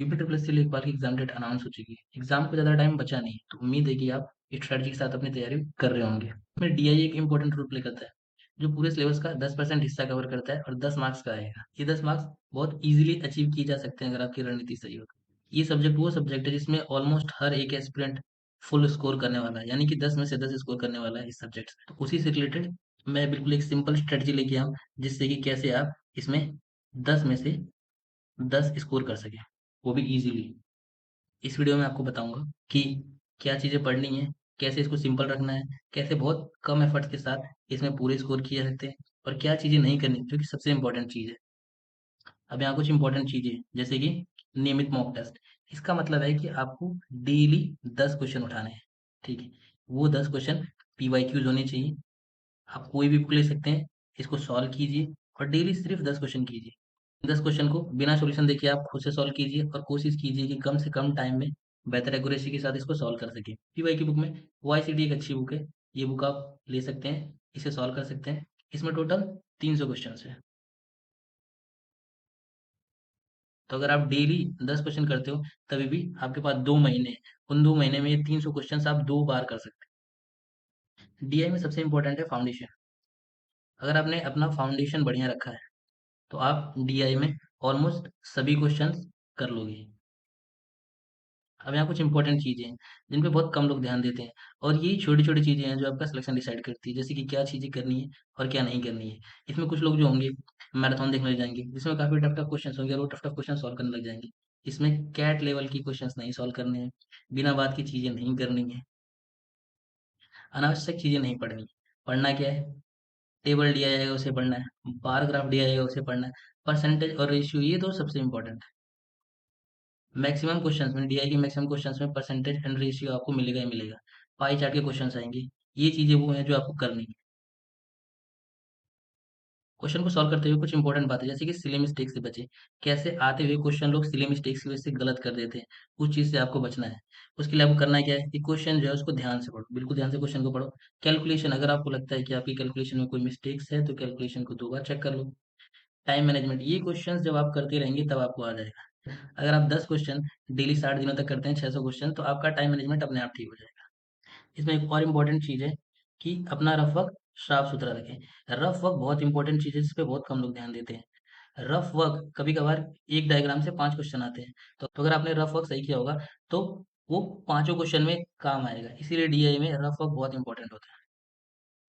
UP triple S C लेखपाल की exam date announce हो चुकी है। एग्जाम को ज़्यादा टाइम बचा नहीं है, तो उम्मीद है कि आप स्ट्रेटजी के साथ अपनी तैयारी कर रहे होंगे। इसमें डीआई एक इंपॉर्टेंट रोल प्ले करता है, जो पूरे सिलेबस का 10% हिस्सा कवर करता है और 10 मार्क्स का आएगा। ये 10 मार्क्स बहुत ईजिली अचीव किए जा सकते हैं अगर आपकी रणनीति सही हो। ये सब्जेक्ट वो सब्जेक्ट है जिसमें ऑलमोस्ट हर एक एस्पिरेंट फुल स्कोर करने वाला है, यानी कि 10 में से 10 स्कोर करने वाला है इस सब्जेक्ट से। तो उसी से रिलेटेड मैं बिल्कुल एक सिंपल स्ट्रेटजी लेके आऊँ, जिससे कि कैसे आप इसमें 10 में से 10 स्कोर कर सकें, वो भी ईजिली। इस वीडियो में आपको बताऊँगा कि क्या चीज़ें पढ़नी है, कैसे इसको सिंपल रखना है, कैसे बहुत कम एफर्ट्स के साथ इसमें पूरे स्कोर किए जा सकते हैं और क्या चीज़ें नहीं करनी, जो कि सबसे इम्पोर्टेंट चीज़ है। अब यहाँ कुछ इम्पोर्टेंट चीज़ें हैं, जैसे कि नियमित मॉक टेस्ट। इसका मतलब है कि आपको डेली 10 क्वेश्चन उठाने हैं, ठीक है? वो 10 क्वेश्चन पीवाईक्यूज़ होने चाहिए। आप कोई भी बुक ले सकते हैं, इसको सॉल्व कीजिए और डेली सिर्फ़ 10 क्वेश्चन कीजिए। 10 क्वेश्चन को बिना सॉल्यूशन देखे आप खुद से सॉल्व कीजिए और कोशिश कीजिए कि कम से कम टाइम में बेहतर एक्यूरेसी के साथ इसको सॉल्व कर सकें। पीवाई की बुक में ओआईसीडी एक अच्छी बुक है, ये बुक आप ले सकते हैं, इसे सॉल्व कर सकते हैं। इसमें टोटल 300 क्वेश्चन्स हैं। तो अगर आप डेली 10 क्वेश्चन करते हो, तभी भी आपके पास 2 महीने हैं। उन 2 महीने में ये 300 क्वेश्चन्स आप 2 बार कर सकते हैं। डीआई में सबसे इम्पोर्टेंट है फाउंडेशन। अगर आपने अपना फाउंडेशन बढ़िया रखा है, तो आप डीआई में ऑलमोस्ट सभी क्वेश्चंस कर लोगे। अब यहाँ कुछ इंपॉर्टेंट चीज़ें हैं, जिन पे बहुत कम लोग ध्यान देते हैं और ये छोटी-छोटी चीज़ें हैं जो आपका सिलेक्शन डिसाइड करती है, जैसे कि क्या चीज़ें करनी है और क्या नहीं करनी है। इसमें कुछ लोग जो होंगे मैराथन देखने लग जाएँगे, जिसमें काफ़ी टफ-टफ क्वेश्चंस होंगे और वो टफ-टफ क्वेश्चन सॉल्व करने लग जाएँगे। इसमें कैट लेवल की क्वेश्चंस नहीं सॉल्व करने हैं, बिना बात की चीज़ें नहीं करनी है, अनावश्यक चीज़ें नहीं पढ़नी है। पढ़ना क्या है? टेबल दिया जाएगा उसे पढ़ना है, बार ग्राफ दिया जाएगा उसे पढ़ना है, परसेंटेज और रेशियो ये 2 सबसे इम्पोर्टेंट है। मैक्सिमम क्वेश्चंस में डीआई के मैक्सिमम क्वेश्चंस में परसेंटेज एंड रेशियो आपको मिलेगा ही मिलेगा। पाई चार्ट के क्वेश्चंस आएँगे। ये चीज़ें वो हैं जो आपको करनी है। क्वेश्चन को सॉल्व करते हुए कुछ इंपॉर्टेंट बातें जैसे कि सिली मिस्टेक से बचें। कैसे आते हुए क्वेश्चन लोग सिली मिस्टेक्स की वजह से गलत कर देते हैं। उस चीज़ से आपको बचना है। उसके लिए आपको करना क्या है कि क्वेश्चन जो है उसको ध्यान से पढ़ो। बिल्कुल ध्यान से क्वेश्चन को पढ़ो। कैलकुलेशन अगर आपको लगता है कि आपकी कैलकुलेशन में कोई मिस्टेक्स है तो कैलकुलेशन को 2 बार चेक कर लो। टाइम मैनेजमेंट ये क्वेश्चंस जब आप करते रहेंगे तब आपको आ जाएगा। अगर आप 10 क्वेश्चन डेली 60 दिनों तक करते हैं 600 क्वेश्चन तो आपका टाइम मैनेजमेंट अपने आप ठीक हो जाएगा। इसमें एक और इम्पोर्टेंट चीज़ है कि अपना रफ वर्क साफ-सुथरा रखें। रफ वर्क बहुत इम्पोर्टेंट चीज़ है जिस पे बहुत कम लोग ध्यान देते हैं। रफ वर्क कभी-कभार एक डायग्राम से 5 क्वेश्चन आते हैं। तो अगर आपने रफ वर्क सही किया होगा तो वो पाँचों क्वेश्चन में काम आएगा। इसीलिए डीआई में रफ वर्क बहुत इम्पोर्टेंट होता है।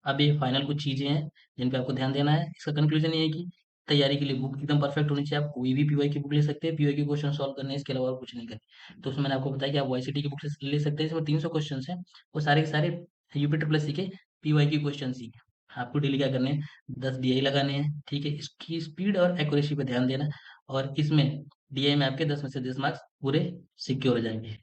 अब ये फाइनल कुछ चीज़ें हैं जिन पे आपको ध्यान देना है। इसका कंक्लूज़न ये है कि तैयारी के लिए बुक एकदम परफेक्ट होनी चाहिए। आप कोई भी पीवाई की बुक ले सकते हैं, पीवाई के क्वेश्चन सॉल्व करने हैं, इसके अलावा और कुछ नहीं करना। तो उसमें मैंने आपको बताया कि आप वाईसीटी की बुक से ले सकते हैं, इसमें 300 क्वेश्चन्स हैं। वो सारे के सारे यूपी ट्रिपल एससी के पीवाई के क्वेश्चन्स ही हैं। आपको डेली क्या करने हैं, 10 डीआई लगाने हैं, ठीक है? इसकी स्पीड और एक्यूरेसी पे ध्यान देना और इसमें डीआई में आपके 10 में से 10 मार्क्स पूरे सिक्योर हो जाएँगे।